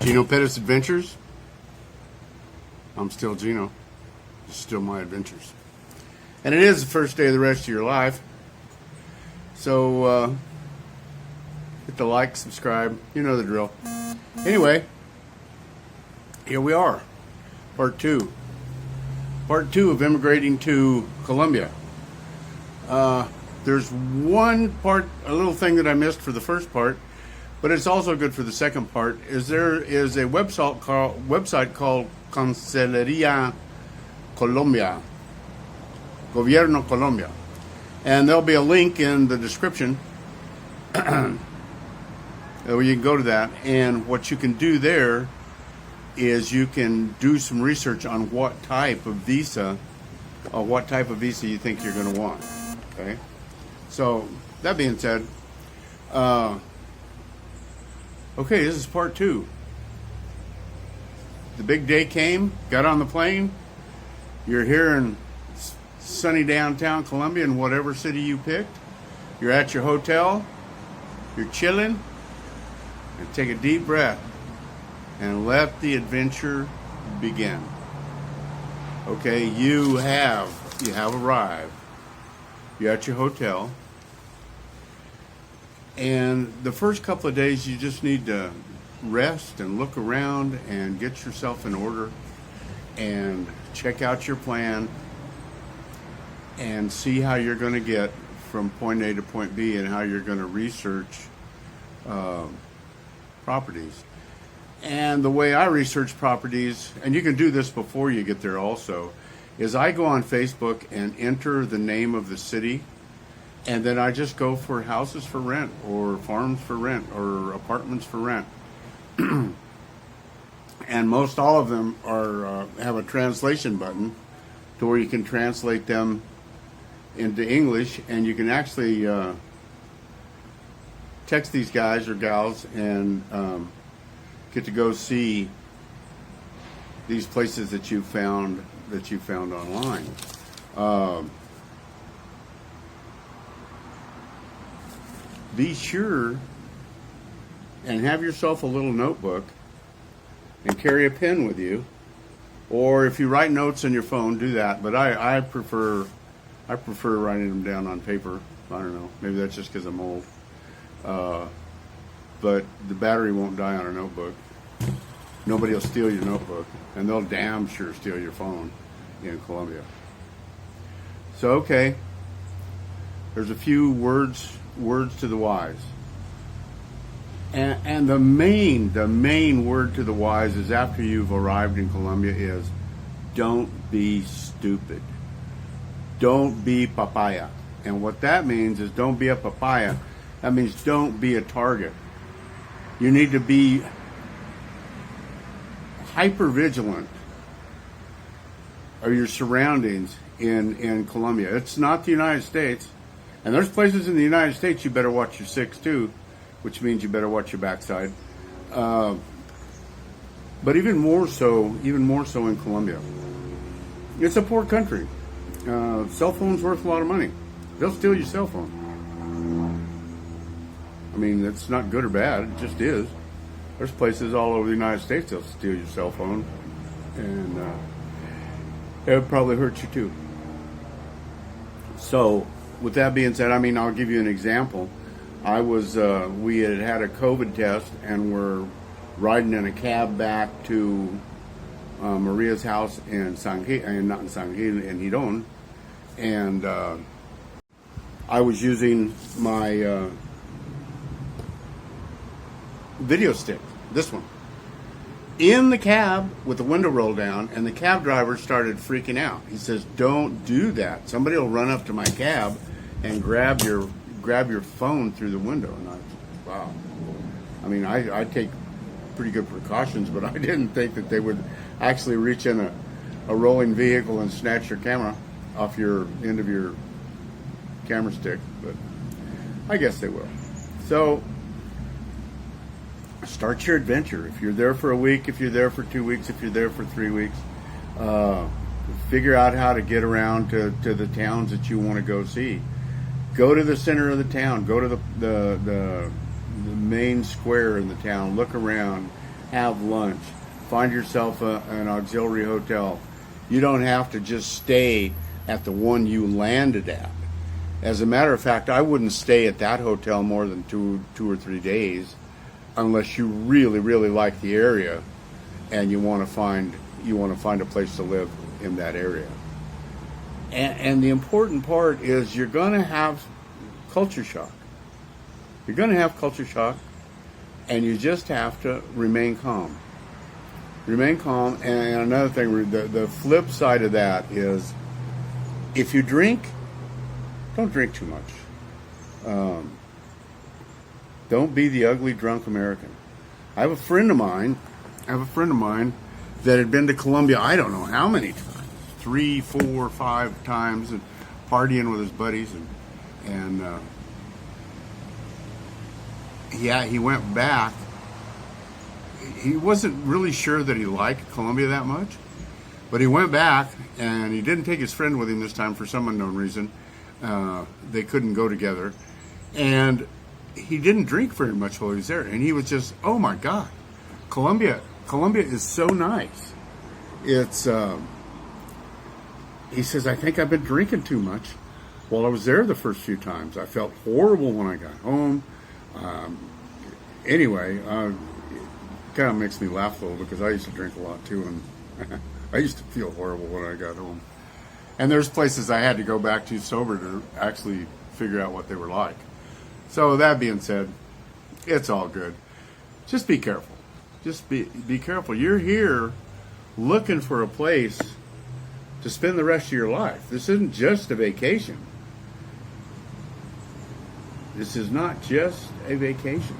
Gino Pettis Adventures. I'm still Gino. It's still my adventures. And it is the first day of the rest of your life. So, hit the like, subscribe. You know the drill. Anyway, here we are. Part 2. Part 2 of immigrating to Colombia. There's one part, a little thing that I missed for the first part, but it's also good for the second part. There is a website called Cancillería Colombia, Gobierno Colombia, and there'll be a link in the description where you can go to that. And what you can do there is you can do some research on what type of visa you think you're going to want. Okay, so that being said, okay, this is part 2. The big day came, got on the plane. You're here in sunny downtown Colombia, in whatever city you picked. You're at your hotel, you're chilling, and take a deep breath and let the adventure begin. Okay, you have arrived. You're at your hotel, and the first couple of days you just need to rest and look around and get yourself in order and check out your plan and see how you're going to get from point A to point B and how you're going to research properties. And the way I research properties, and you can do this before you get there also, is I go on Facebook and enter the name of the city, and then I just go for houses for rent or farms for rent or apartments for rent. And most all of them are have a translation button to where you can translate them into English, and you can actually text these guys or gals and get to go see these places that you found online. Be sure and have yourself a little notebook and carry a pen with you, or if you write notes on your phone, do that. But I prefer writing them down on paper. I don't know, maybe that's just because I'm old. But the battery won't die on a notebook. Nobody will steal your notebook, and they'll damn sure steal your phone in Colombia. So, okay, there's a few words to the wise. And the main word to the wise is, after you've arrived in Colombia, is don't be stupid. Don't be papaya. And what that means is, don't be a papaya. That means don't be a target. You need to be hyper vigilant of your surroundings in Colombia. It's not the United States. And there's places in the United States you better watch your six too, which means you better watch your backside. But even more so in Colombia. It's a poor country. Cell phone's worth a lot of money. They'll steal your cell phone. I mean, it's not good or bad, it just is. There's places all over the United States that'll steal your cell phone, and it'll probably hurt you too. So, with that being said, I mean, I'll give you an example. We had a COVID test, and we're riding in a cab back to Maria's house in Hidon, and I was using my video stick, this one, in the cab with the window rolled down, and the cab driver started freaking out. He says, "Don't do that. Somebody will run up to my cab and grab your phone through the window." And wow. I mean, I take pretty good precautions, but I didn't think that they would actually reach in a rolling vehicle and snatch your camera off your end of your camera stick, but I guess they will. So, start your adventure. If you're there for a week, if you're there for 2 weeks, if you're there for 3 weeks, figure out how to get around to the towns that you want to go see. Go to the center of the town. Go to the main square in the town. Look around. have lunch. Find yourself an auxiliary hotel. You don't have to just stay at the one you landed at. As a matter of fact, I wouldn't stay at that hotel more than two or 3 days, unless you really, really like the area, and you want to find a place to live in that area. And the important part is you're going to have culture shock. You're going to have culture shock, and you just have to remain calm. Remain calm. And another thing, the flip side of that is, if you drink, don't drink too much. Don't be the ugly drunk American. I have a friend of mine that had been to Colombia, I don't know how many times, 3, 4, 5 times, and partying with his buddies, and yeah, he went back. He wasn't really sure that he liked Colombia that much, but he went back, and he didn't take his friend with him this time for some unknown reason. They couldn't go together, and he didn't drink very much while he was there, and he was just, oh my God, Colombia is so nice. It's he says, I think I've been drinking too much while I was there the first few times. I felt horrible when I got home. Anyway, it kind of makes me laugh a little, because I used to drink a lot too, and I used to feel horrible when I got home. And there's places I had to go back to sober to actually figure out what they were like. So that being said, it's all good. Just be careful. Just be careful. You're here looking for a place to spend the rest of your life. This isn't just a vacation. This is not just a vacation.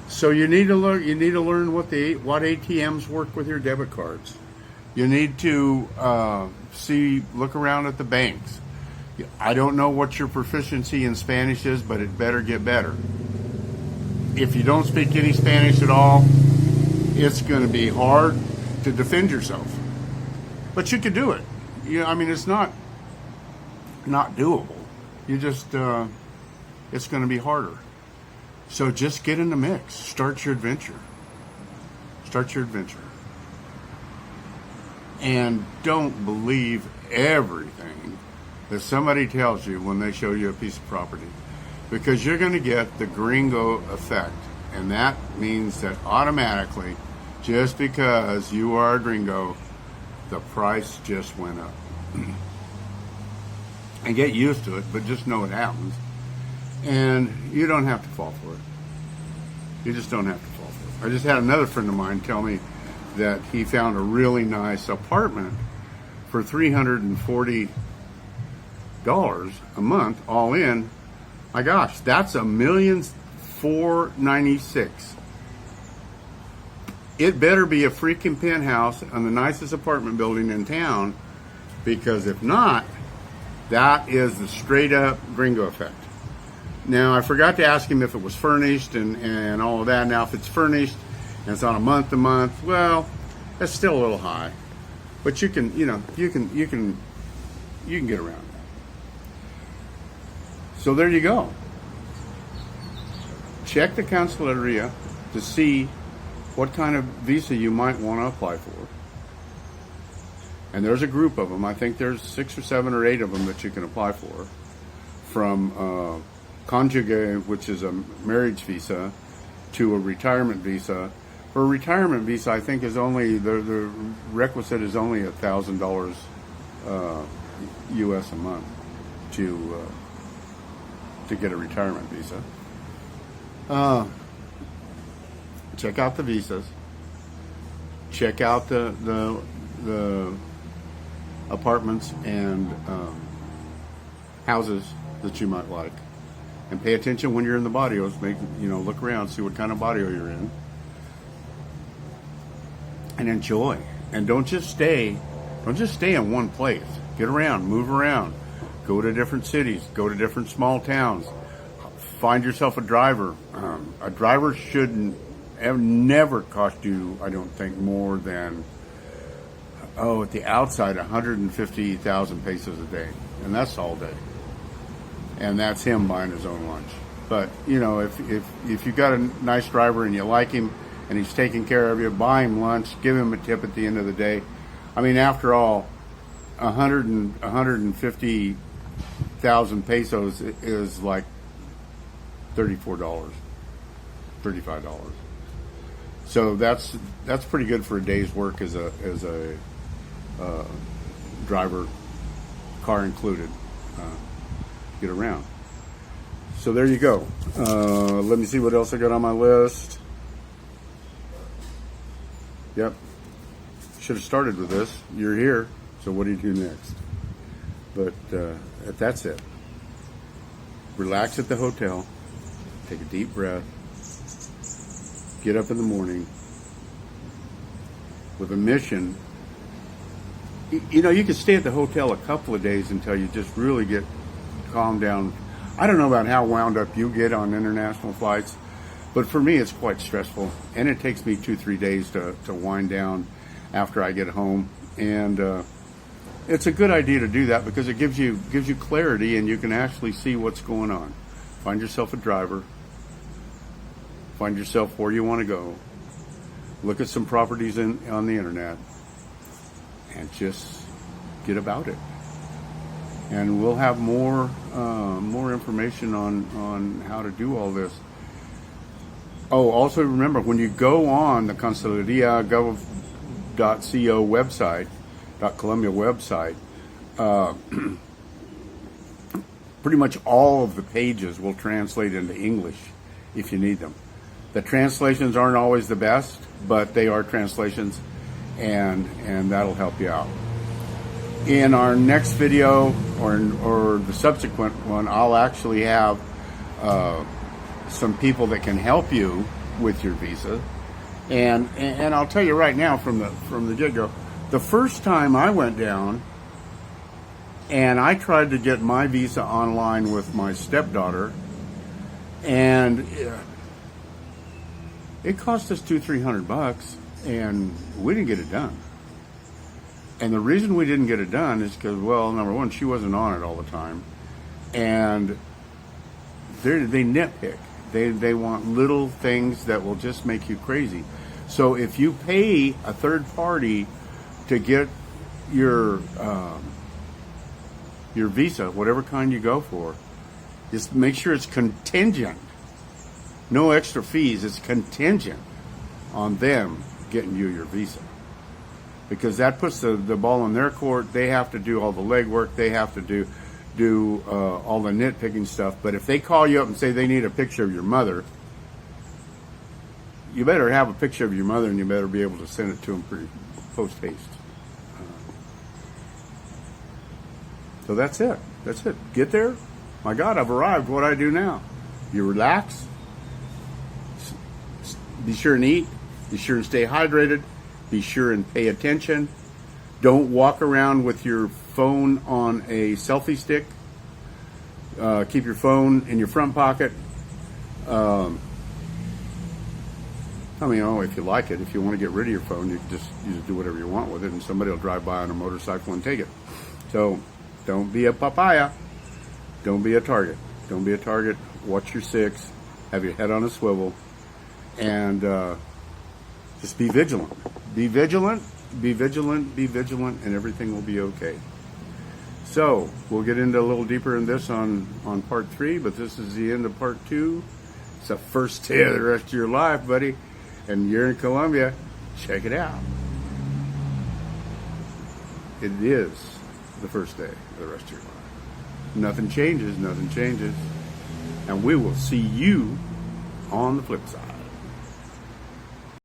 So you need to learn. You need to learn what ATMs work with your debit cards. You need to look around at the banks. I don't know what your proficiency in Spanish is, but it better get better. If you don't speak any Spanish at all, it's going to be hard to defend yourself. But you can do it. I mean, it's not doable. You just, it's going to be harder. So just get in the mix. Start your adventure. And don't believe everything that somebody tells you when they show you a piece of property, because you're going to get the Gringo effect. And that means that automatically, just because you are a Gringo, the price just went up. And get used to it, but just know it happens. And you don't have to fall for it. You just don't have to fall for it. I just had another friend of mine tell me that he found a really nice apartment for $340 a month, all in. My gosh, that's $1,496,000. It better be a freaking penthouse on the nicest apartment building in town, because if not, that is the straight up Gringo effect. Now, I forgot to ask him if it was furnished and all of that. Now, if it's furnished and it's on a month to month, well, that's still a little high, but you can get around that. So there you go. Check the Cancilleria to see what kind of visa you might want to apply for. And there's a group of them. I think there's 6 or 7 or 8 of them that you can apply for. From conjugal, which is a marriage visa, to a retirement visa. For a retirement visa, I think is only the requisite is only $1,000 U.S. a month to get a retirement visa. Check out the visas. Check out the apartments and houses that you might like, and pay attention when you're in the barrios. Look around, see what kind of barrio you're in, and enjoy. And don't just stay in one place. Get around, move around, go to different cities, go to different small towns. Find yourself a driver. A driver shouldn't never cost you, I don't think, more than at the outside 150,000 pesos a day, and that's all day. And that's him buying his own lunch. But if you got a nice driver and you like him, and he's taking care of you. Buy him lunch, give him a tip at the end of the day. I mean, after all, 150,000 pesos is like $34, $35. So that's pretty good for a day's work as a driver, car included. Get around. So there you go. Let me see what else I got on my list. Yep. Should have started with this. You're here. So what do you do next? But that's it. Relax at the hotel. Take a deep breath. Get up in the morning with a mission. You know, you can stay at the hotel a couple of days until you just really get calmed down. I don't know about how wound up you get on international flights, but for me it's quite stressful, and it takes me 2-3 days to wind down after I get home. And it's a good idea to do that because it gives you clarity, and you can actually see what's going on. Find yourself a driver. Find yourself where you want to go. Look at some properties on the internet, and just get about it. And we'll have more information on how to do all this. Oh, also remember, when you go on the Canceleria.gov.co website, Colombia website, pretty much all of the pages will translate into English if you need them. The translations aren't always the best, but they are translations, and that'll help you out. In our next video, or the subsequent one, I'll actually have some people that can help you with your visa, and I'll tell you right now from the get-go, the first time I went down and I tried to get my visa online with my stepdaughter, and it cost us $200-300, and we didn't get it done. And the reason we didn't get it done is because, well, number one, she wasn't on it all the time, and they nitpick. They want little things that will just make you crazy. So if you pay a third party to get your visa, whatever kind you go for, just make sure it's contingent. No extra fees. It's contingent on them getting you your visa, because that puts the ball in their court. They have to do all the legwork. They have to do all the nitpicking stuff. But if they call you up and say they need a picture of your mother, you better have a picture of your mother, and you better be able to send it to them pretty post haste. So that's it. That's it. Get there. My God, I've arrived. What do I do now? You relax. Be sure and eat. Be sure and stay hydrated. Be sure and pay attention. Don't walk around with your phone on a selfie stick. Keep your phone in your front pocket. I mean, if you like it, if you want to get rid of your phone, you just do whatever you want with it, and somebody will drive by on a motorcycle and take it. So don't be a papaya. Don't be a target. Don't be a target. Watch your six. Have your head on a swivel. And just be vigilant. Be vigilant. Be vigilant. Be vigilant, and everything will be okay. So we'll get into a little deeper in this on part 3, but this is the end of part 2. It's the first day of the rest of your life, buddy. And you're in Colombia. Check it out. It is the first day of the rest of your life. Nothing changes. Nothing changes. And we will see you on the flip side.